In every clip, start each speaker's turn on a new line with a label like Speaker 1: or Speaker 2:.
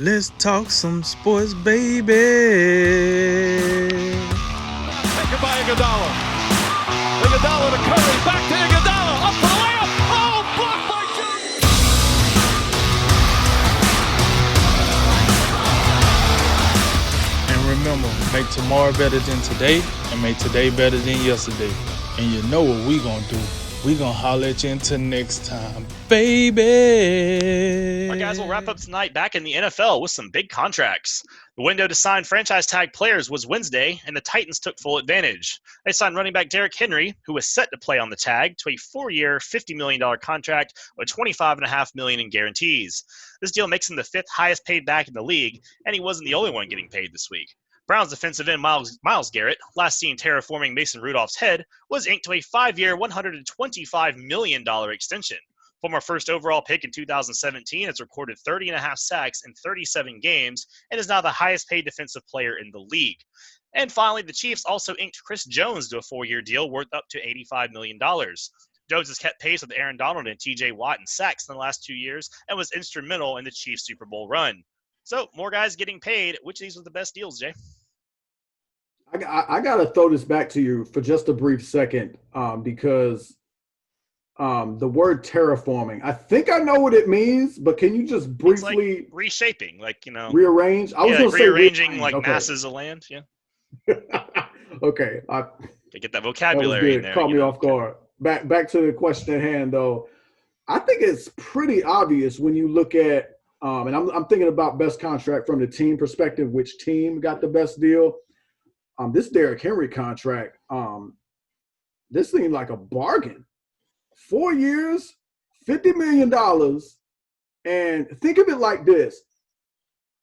Speaker 1: Let's talk some sports, baby.
Speaker 2: Taken by Iguodala. Iguodala to Curry. Back to Iguodala. Up for the layup. Oh, blocked by Jones.
Speaker 1: And remember, make tomorrow better than today and make today better than yesterday. And you know what we gonna do. We gonna holler at you until next time, baby.
Speaker 3: All right, guys, we'll wrap up tonight back in the NFL with some big contracts. The window to sign franchise tag players was Wednesday, and the Titans took full advantage. They signed running back Derrick Henry, who was set to play on the tag, to a 4-year, $50 million contract with $25.5 million in guarantees. This deal makes him the fifth highest paid back in the league, and he wasn't the only one getting paid this week. Browns defensive end Myles Garrett, last seen terraforming Mason Rudolph's head, was inked to a 5-year, $125 million extension. Former first overall pick in 2017 has recorded 30.5 sacks in 37 games and is now the highest paid defensive player in the league. And finally, the Chiefs also inked Chris Jones to a 4-year deal worth up to $85 million. Jones has kept pace with Aaron Donald and TJ Watt in sacks in the last 2 years and was instrumental in the Chiefs' Super Bowl run. So, more guys getting paid. Which of these was the best deals, Jay?
Speaker 4: I got to throw this back to you for just a brief second because the word terraforming, I think I know what it means, but can you just briefly
Speaker 3: like reshaping,
Speaker 4: rearrange? I was going to say
Speaker 3: rearranging masses of land. Yeah.
Speaker 4: Okay.
Speaker 3: To get that vocabulary in there.
Speaker 4: Caught me off guard. Back to the question at hand, though. I think it's pretty obvious when you look at, and I'm thinking about best contract from the team perspective, which team got the best deal. This Derrick Henry contract, this seemed like a bargain. 4 years, $50 million. And think of it like this.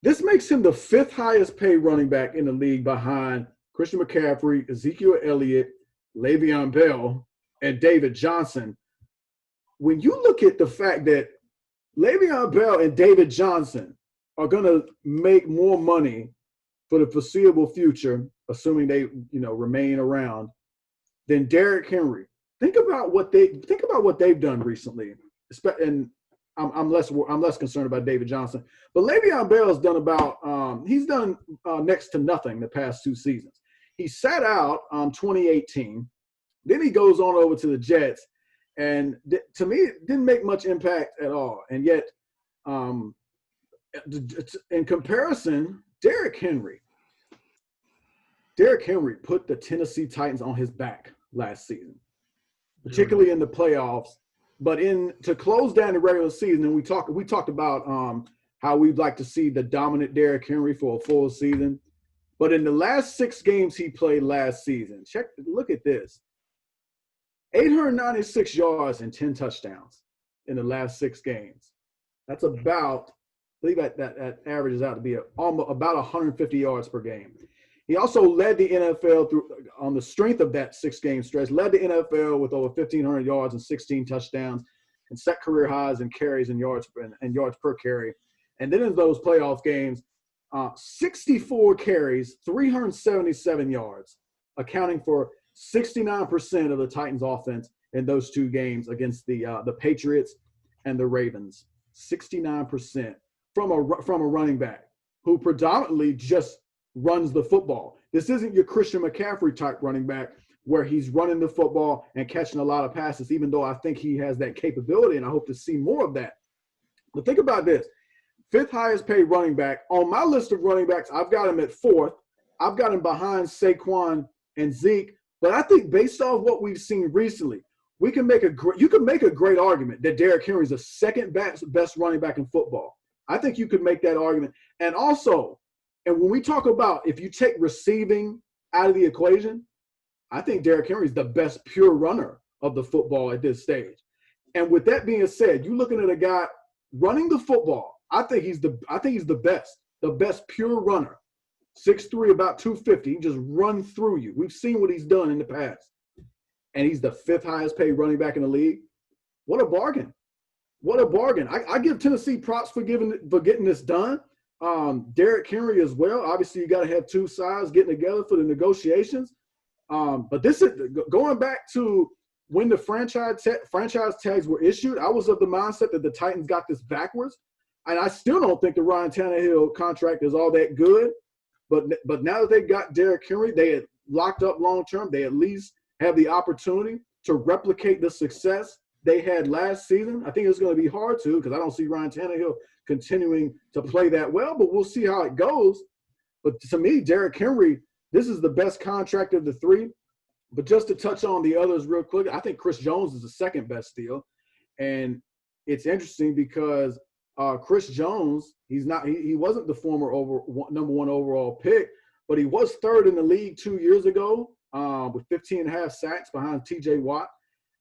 Speaker 4: This makes him the fifth highest paid running back in the league behind Christian McCaffrey, Ezekiel Elliott, Le'Veon Bell, and David Johnson. When you look at the fact that Le'Veon Bell and David Johnson are going to make more money for the foreseeable future, assuming they, remain around, than Derrick Henry. Think about what they've done recently. And I'm less concerned about David Johnson, but Le'Veon Bell has done he's done next to nothing the past 2 seasons. He sat out 2018, then he goes on over to the Jets, and to me, it didn't make much impact at all. And yet, in comparison, Derrick Henry put the Tennessee Titans on his back last season, particularly in the playoffs. But to close down the regular season, and we talked about how we'd like to see the dominant Derrick Henry for a full season. But in the last 6 games he played last season, look at this: 896 yards and 10 touchdowns in the last 6 games. That's about, I believe that averages out to be almost about 150 yards per game. He also led the NFL on the strength of that 6-game stretch, led the NFL with over 1,500 yards and 16 touchdowns, and set career highs in carries and yards per carry. And then in those playoff games, 64 carries, 377 yards, accounting for 69% of the Titans' offense in those 2 games against the Patriots and the Ravens. 69% from a running back who predominantly just runs the football. This isn't your Christian McCaffrey type running back where he's running the football and catching a lot of passes, even though I think he has that capability, and I hope to see more of that. But think about this. 5th highest paid running back. On my list of running backs, I've got him at 4th. I've got him behind Saquon and Zeke. But I think based off what we've seen recently, you can make a great argument that Derrick Henry is the second best running back in football. I think you could make that argument. And also, and when we talk about if you take receiving out of the equation, I think Derrick Henry is the best pure runner of the football at this stage. And with that being said, you're looking at a guy running the football. I think he's the best pure runner. 6'3", about 250. He can just run through you. We've seen what he's done in the past. And he's the 5th highest paid running back in the league. What a bargain. What a bargain. I give Tennessee props for getting this done. Derrick Henry as well. Obviously, you got to have 2 sides getting together for the negotiations. But this is going back to when the franchise tags were issued. I was of the mindset that the Titans got this backwards. and I still don't think the Ryan Tannehill contract is all that good. But now that they got Derrick Henry, they had locked up long term. They at least have the opportunity to replicate the success they had last season. I think it's going to be hard to, because I don't see Ryan Tannehill continuing to play that well, but we'll see how it goes. But to me, Derrick Henry, this is the best contract of the three. But just to touch on the others real quick, I think Chris Jones is the second best deal. And it's interesting because Chris Jones, he wasn't the former number one overall pick, but he was third in the league 2 years ago with 15 and a half sacks behind TJ Watt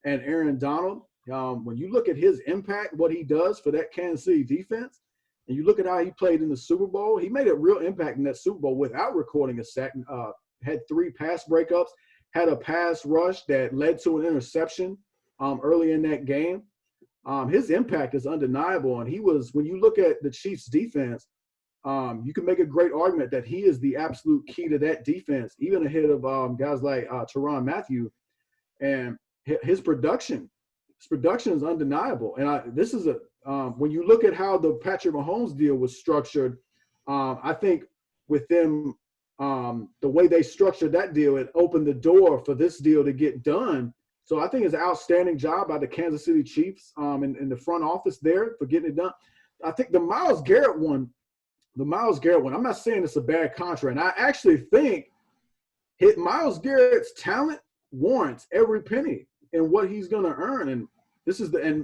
Speaker 4: and Aaron Donald. When you look at his impact, what he does for that Kansas City defense, and you look at how he played in the Super Bowl, he made a real impact in that Super Bowl without recording a sack. Had 3 pass breakups, had a pass rush that led to an interception early in that game. His impact is undeniable. And when you look at the Chiefs defense, you can make a great argument that he is the absolute key to that defense, even ahead of guys like Tyrann Mathieu. And his production is undeniable. And this is when you look at how the Patrick Mahomes deal was structured, I think with them, the way they structured that deal, it opened the door for this deal to get done. So I think it's an outstanding job by the Kansas City Chiefs in the front office there for getting it done. I think the Myles Garrett one, I'm not saying it's a bad contract. And I actually think Myles Garrett's talent warrants every penny in what he's going to earn. And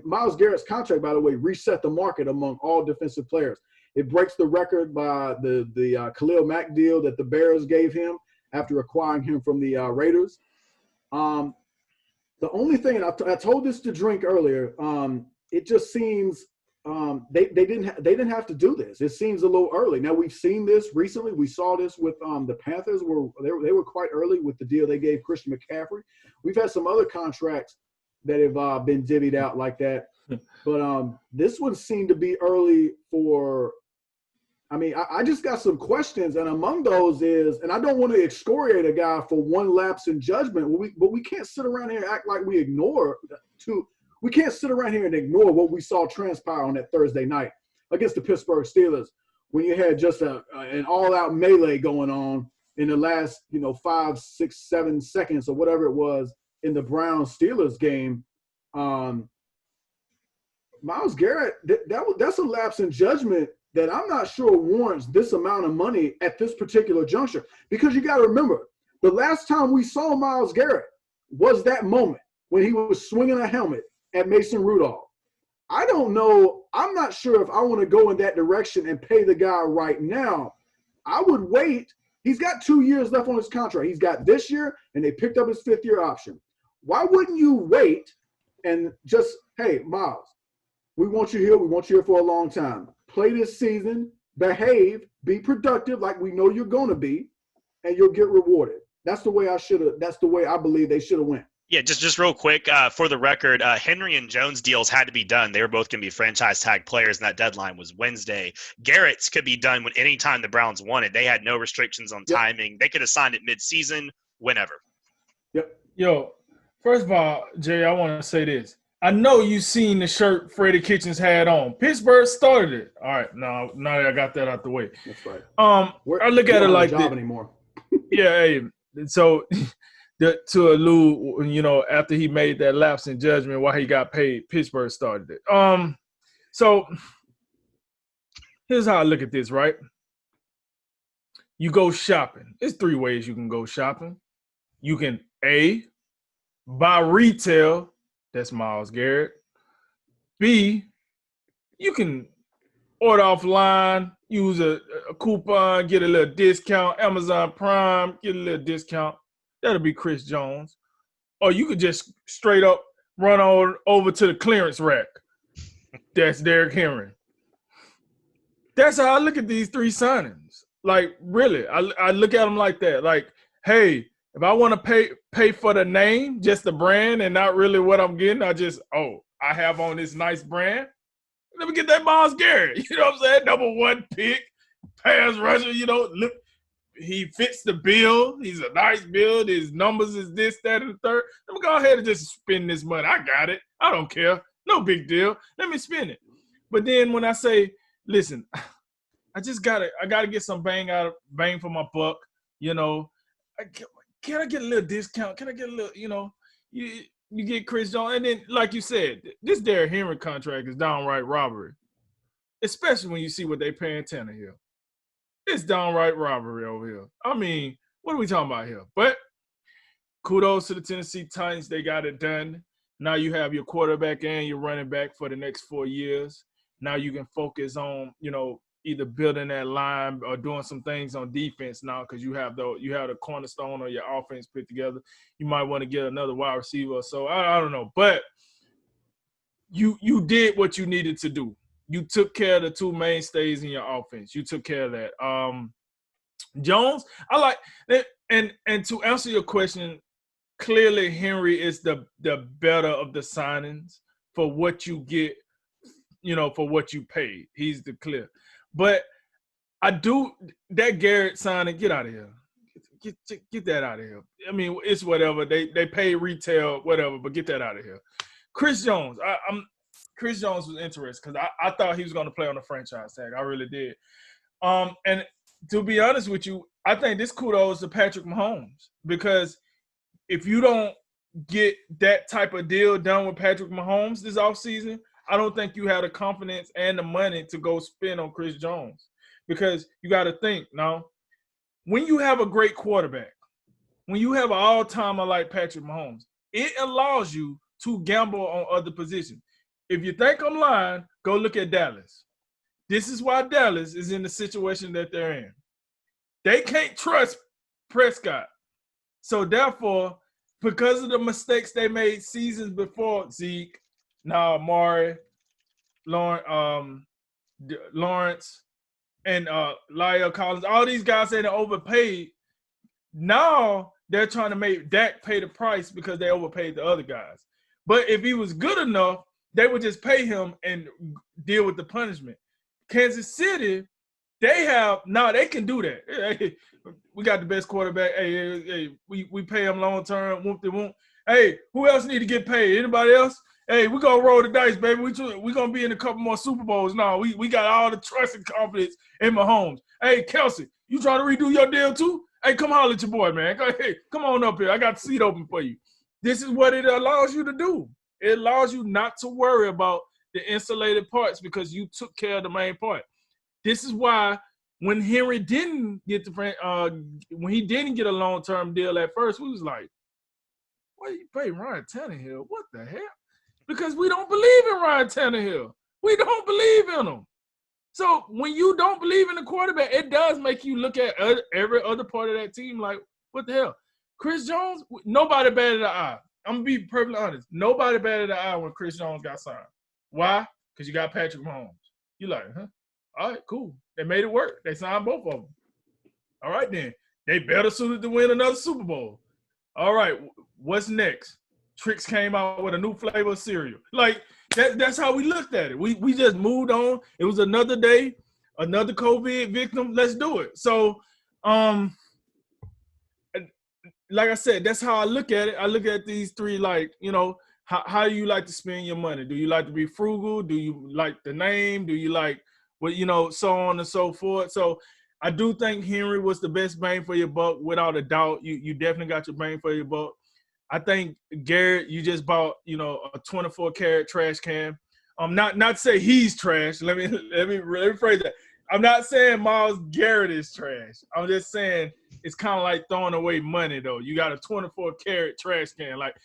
Speaker 4: Myles Garrett's contract, by the way, reset the market among all defensive players. It breaks the record by the Khalil Mack deal that the Bears gave him after acquiring him from the Raiders. The only thing, and I told this to Drink earlier, it just seems they didn't have to do this. It seems a little early. Now, we've seen this recently. We saw this with the Panthers, where they were quite early with the deal they gave Christian McCaffrey. We've had some other contracts that have been divvied out like that. But this one seemed to be early for – I just got some questions, and among those is – and I don't want to excoriate a guy for one lapse in judgment, but we can't sit around here and act like we can't sit around here and ignore what we saw transpire on that Thursday night against the Pittsburgh Steelers when you had just an all-out melee going on in the last, 5, 6, 7 seconds or whatever it was in the Browns-Steelers game. Myles Garrett, that's a lapse in judgment that I'm not sure warrants this amount of money at this particular juncture. Because you got to remember, the last time we saw Myles Garrett was that moment when he was swinging a helmet at Mason Rudolph. I don't know. I'm not sure if I want to go in that direction and pay the guy right now. I would wait. He's got 2 years left on his contract. He's got this year, and they picked up his 5th-year option. Why wouldn't you wait and just, hey, Myles, we want you here. We want you here for a long time. Play this season, behave, be productive like we know you're going to be, and you'll get rewarded. That's the way I believe they should have went.
Speaker 3: Yeah, just real quick, for the record, Henry and Jones deals had to be done. They were both going to be franchise tag players, and that deadline was Wednesday. Garrett's could be done when any time the Browns wanted. They had no restrictions on timing. They could have signed it mid-season, whenever.
Speaker 4: Yep.
Speaker 1: Yo, first of all, Jay, I want to say this. I know you've seen the shirt Freddie Kitchens had on. Pittsburgh started it. All right, now that I got that out the way.
Speaker 4: That's right.
Speaker 1: I look at it like this.
Speaker 4: Anymore. Yeah,
Speaker 1: hey, so to allude, after he made that lapse in judgment while he got paid, Pittsburgh started it. So here's how I look at this, right? You go shopping. There's 3 ways you can go shopping. You can, A, buy retail. That's Myles Garrett. B, you can order offline, use a coupon, get a little discount. Amazon Prime, get a little discount. That'll be Chris Jones. Or you could just straight up run on over to the clearance rack. That's Derrick Henry. That's how I look at these 3 signings. Like, really, I look at them like that. Like, hey, if I want to pay for the name, just the brand, and not really what I'm getting, I have on this nice brand. Let me get that Myles Garrett. You know what I'm saying? Number 1 pick, pass rusher. Look, he fits the bill. He's a nice build. His numbers is this, that, and the third. Let me go ahead and just spend this money. I got it. I don't care. No big deal. Let me spend it. But then when I say listen, I gotta get some bang for my buck. You know, can I get a little discount? Can I get a little, you get Chris Jones, and then like you said, this Derrick Henry contract is downright robbery, especially when you see what they paying Tannehill. It's downright robbery over here. I mean, what are we talking about here? But kudos to the Tennessee Titans. They got it done. Now you have your quarterback and your running back for the next 4 years. Now you can focus on, either building that line or doing some things on defense now because you have the cornerstone of your offense put together. You might want to get another wide receiver. So I don't know. But you did what you needed to do. You took care of the two mainstays in your offense. You took care of that. Jones, I like that. And to answer your question, clearly Henry is the better of the signings for what you get, for what you paid. He's the clear. But I do that Garrett signing, get out of here. Get that out of here. I mean, it's whatever. They pay retail, whatever, but get that out of here. Chris Jones, Chris Jones was interesting because I thought he was going to play on the franchise tag. I really did. And to be honest with you, I think this kudos to Patrick Mahomes because if you don't get that type of deal done with Patrick Mahomes this offseason, I don't think you have the confidence and the money to go spend on Chris Jones because you got to think now, when you have a great quarterback, when you have an all-timer like Patrick Mahomes, it allows you to gamble on other positions. If you think I'm lying, go look at Dallas. This is why Dallas is in the situation that they're in. They can't trust Prescott. So therefore, because of the mistakes they made seasons before, Zeke, now Amari, Lawrence, and Lyle Collins, all these guys say they overpaid. Now they're trying to make Dak pay the price because they overpaid the other guys. But if he was good enough, they would just pay him and deal with the punishment. Kansas City, they can do that. Hey, we got the best quarterback. Hey, we pay him long term. Whoop de whoop. Hey, who else need to get paid? Anybody else? Hey, we're going to roll the dice, baby. We're going to be in a couple more Super Bowls now. We got all the trust and confidence in Mahomes. Hey, Kelsey, you trying to redo your deal too? Hey, come holler at your boy, man. Hey, come on up here. I got the seat open for you. This is what it allows you to do. It allows you not to worry about the insulated parts because you took care of the main part. This is why when Henry didn't get when he didn't get a long-term deal at first, we was like, why you pay Ryan Tannehill? What the hell? Because we don't believe in Ryan Tannehill. We don't believe in him. So when you don't believe in the quarterback, it does make you look at every other part of that team like, what the hell? Chris Jones, nobody batted an eye. I'm going to be perfectly honest. Nobody batted an eye when Chris Jones got signed. Why? Because you got Patrick Mahomes. You're like, huh? All right, cool. They made it work. They signed both of them. All right, then. They better suited to win another Super Bowl. All right, what's next? Trix came out with a new flavor of cereal. Like, that's how we looked at it. We just moved on. It was another day, another COVID victim. Let's do it. So, like I said, that's how I look at it. I look at these three like, how do you like to spend your money? Do you like to be frugal? Do you like the name? Do you like so on and so forth? So I do think Henry was the best bang for your buck without a doubt. You definitely got your bang for your buck. I think Garrett, you just bought, a 24-karat trash can. Not to say he's trash. Let me phrase that. I'm not saying Myles Garrett is trash. I'm just saying it's kind of like throwing away money, though. You got a 24-karat trash can. Like,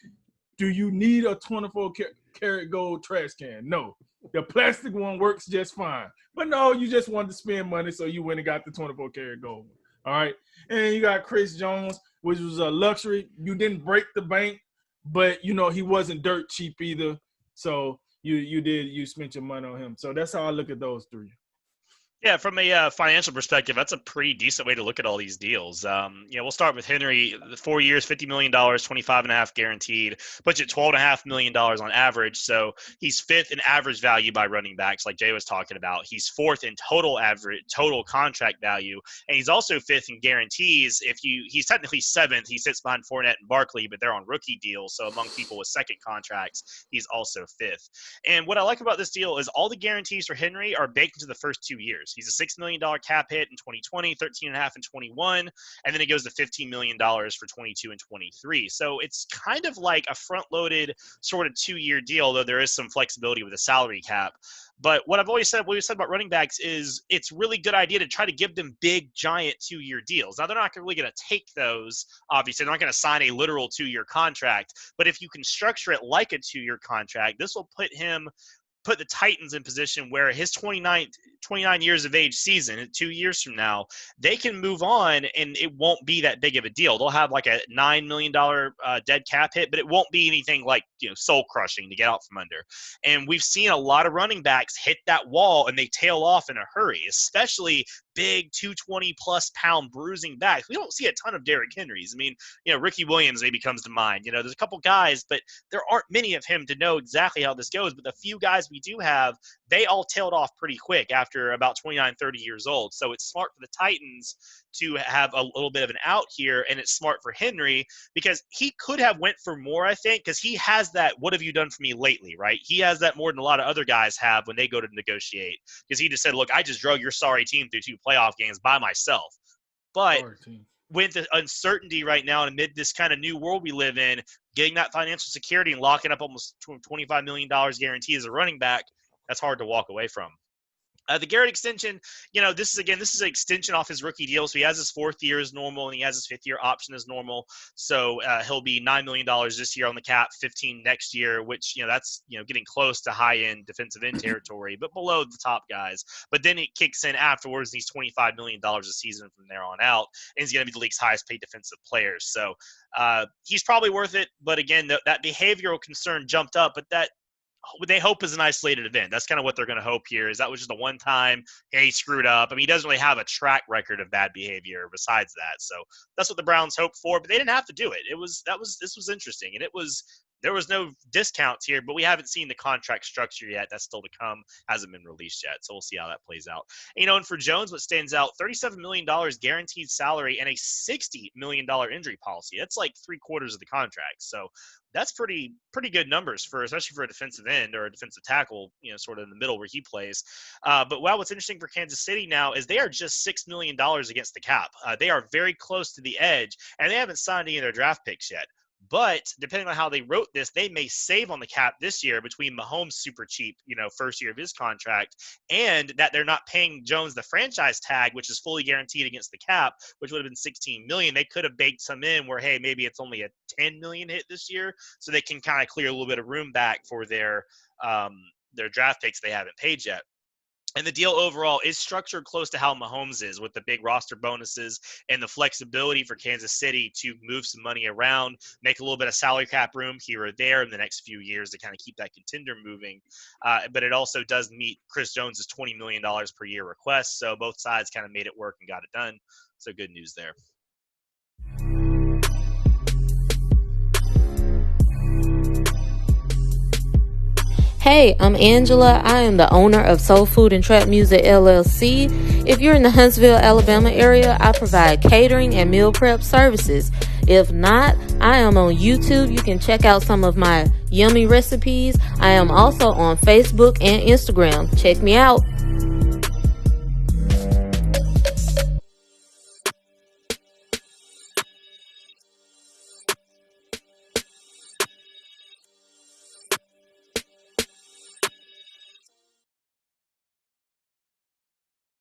Speaker 1: do you need a 24-karat gold trash can? No. The plastic one works just fine. But no, you just wanted to spend money, so you went and got the 24-karat gold one. All right? And you got Chris Jones, which was a luxury. You didn't break the bank, but, he wasn't dirt cheap either. So you spent your money on him. So that's how I look at those three.
Speaker 3: Yeah, from a financial perspective, that's a pretty decent way to look at all these deals. We'll start with Henry. 4 years, $50 million, 25.5 guaranteed, puts it $12.5 million on average. So he's fifth in average value by running backs, like Jay was talking about. He's fourth in total contract value, and he's also fifth in guarantees. He's technically seventh. He sits behind Fournette and Barkley, but they're on rookie deals. So among people with second contracts, he's also fifth. And what I like about this deal is all the guarantees for Henry are baked into the first 2 years. He's a $6 million cap hit in 2020, 13.5 in 21, and then it goes to $15 million for 22 and 23. So it's kind of like a front-loaded sort of 2-year deal, though there is some flexibility with the salary cap. But what I've always said, what we said about running backs is it's really good idea to try to give them big, giant 2-year deals. Now, they're not really going to take those. Obviously, they're not going to sign a literal 2-year contract. But if you can structure it like a 2-year contract, this will put the Titans in position where his 29 years of age season, 2 years from now, they can move on and it won't be that big of a deal. They'll have like a $9 million dead cap hit, but it won't be anything like, soul crushing to get out from under. And we've seen a lot of running backs hit that wall and they tail off in a hurry, especially big 220 plus pound bruising backs. We don't see a ton of Derrick Henrys. I mean, Ricky Williams maybe comes to mind. There's a couple guys, but there aren't many of him to know exactly how this goes. But the few guys we do have, they all tailed off pretty quick after about 29, 30 years old. So it's smart for the Titans to have a little bit of an out here, and it's smart for Henry because he could have went for more, I think, because he has that "what have you done for me lately," right? He has that more than a lot of other guys have when they go to negotiate, because he just said, look, I just drug your sorry team through 2 playoff games by myself. But with the uncertainty right now and amid this kind of new world we live in, getting that financial security and locking up almost $25 million guarantee as a running back, that's hard to walk away from. The Garrett extension, this is an extension off his rookie deal. So he has his 4th year as normal, and he has his 5th year option as normal. So he'll be $9 million this year on the cap, 15 next year, which, that's, getting close to high-end defensive end territory, but below the top guys. But then it kicks in afterwards, and he's $25 million a season from there on out, and he's going to be the league's highest-paid defensive player. So he's probably worth it. But again, that behavioral concern jumped up, but that they hope is an isolated event. That's kind of what they're going to hope here, is that was just a one-time, hey, he screwed up. I mean, he doesn't really have a track record of bad behavior besides that. So that's what the Browns hoped for, but they didn't have to do it. This was interesting. And there was no discounts here, but we haven't seen the contract structure yet. That's still to come. Hasn't been released yet. So we'll see how that plays out. And for Jones, what stands out, $37 million guaranteed salary and a $60 million injury policy. That's like 3/4 of the contract. So that's pretty good numbers especially for a defensive end or a defensive tackle, sort of in the middle where he plays. But what's interesting for Kansas City now is they are just $6 million against the cap. They are very close to the edge, and they haven't signed any of their draft picks yet. But depending on how they wrote this, they may save on the cap this year between Mahomes' super cheap, first year of his contract, and that they're not paying Jones the franchise tag, which is fully guaranteed against the cap, which would have been $16 million. They could have baked some in where, hey, maybe it's only a $10 million hit this year, so they can kind of clear a little bit of room back for their draft picks they haven't paid yet. And the deal overall is structured close to how Mahomes is, with the big roster bonuses and the flexibility for Kansas City to move some money around, make a little bit of salary cap room here or there in the next few years to kind of keep that contender moving. But it also does meet Chris Jones's $20 million per year request. So both sides kind of made it work and got it done. So good news there.
Speaker 5: Hey, I'm Angela. I am the owner of Soul Food and Trap Music LLC. If you're in the Huntsville, Alabama area, I provide catering and meal prep services. If not, I am on YouTube. You can check out some of my yummy recipes. I am also on Facebook and Instagram. Check me out.